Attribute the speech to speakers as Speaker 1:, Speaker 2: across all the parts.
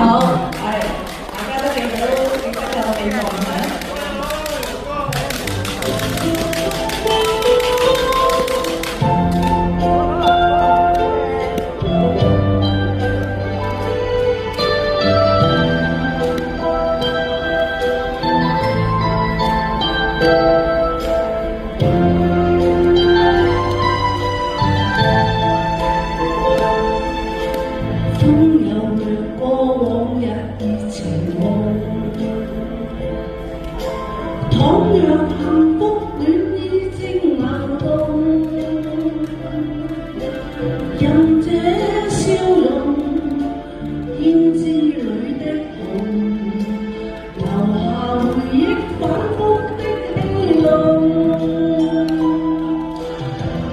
Speaker 1: 好，大家都幾好，幾得有幾望嘅。風又掠過往日熱情夢，倘若幸福戀意正流動，任這笑容牽枝裏的夢，留下回憶反覆的戲弄。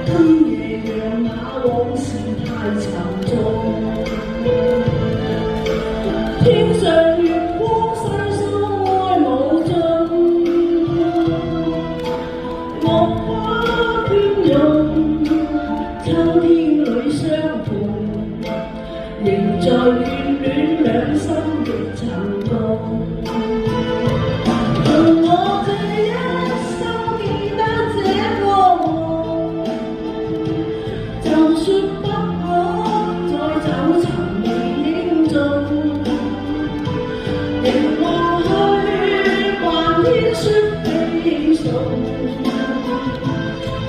Speaker 1: 今夜讓那往事太沉重，天上月光細數愛無盡，落花喧湧，秋天裏相逢，仍在眷戀兩心的沉動。用我這一生記得這個夢，就算不可再走尋覓影蹤，凝望去漫天雪飛送，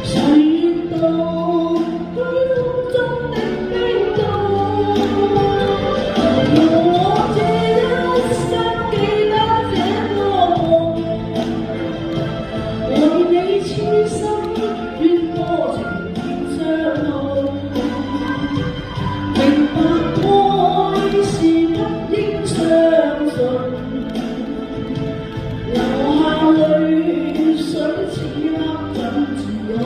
Speaker 1: 誰懂虛空中的冰凍。用我這一生記得這個夢，為你痴心願多情變相痛。明白愛是不應相信，流下淚水此刻怎自控？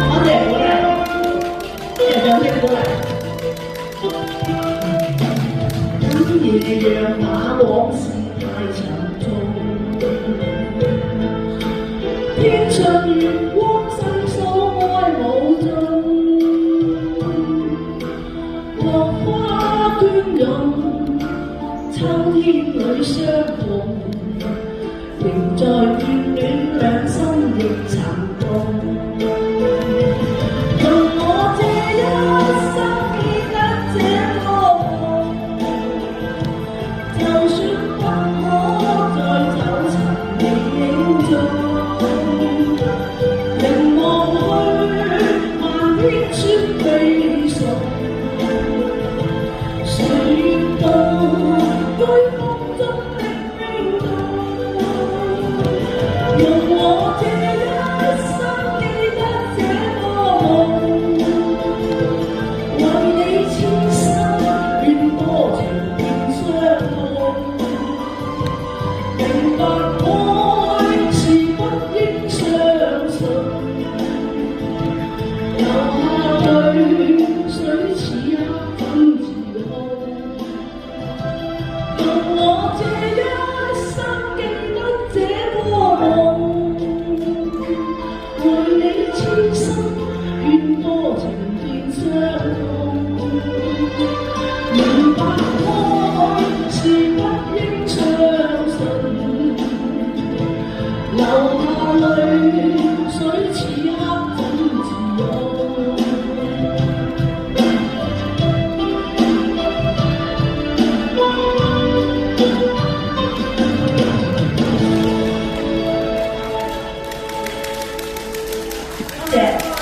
Speaker 1: 多謝鼓勵，謝掌聲鼓勵。今夜讓那往事太沉重，天上月光細數愛無盡，落花喧湧，秋天裏相逢，仍在眷戀兩心亦沉動。用我這一生記得這個夢，就算不可再走尋覓影蹤，凝望去漫天雪飛送，誰懂虛空中的冰凍。用我這一生記得這個夢，為你痴心願多情變相痛。明白愛是不應相信，流下淚水此刻怎自控？用我這一生記得這個夢，為你痴心願多情變相痛。明白愛是不應相信，流下淚水此刻怎自控？多謝。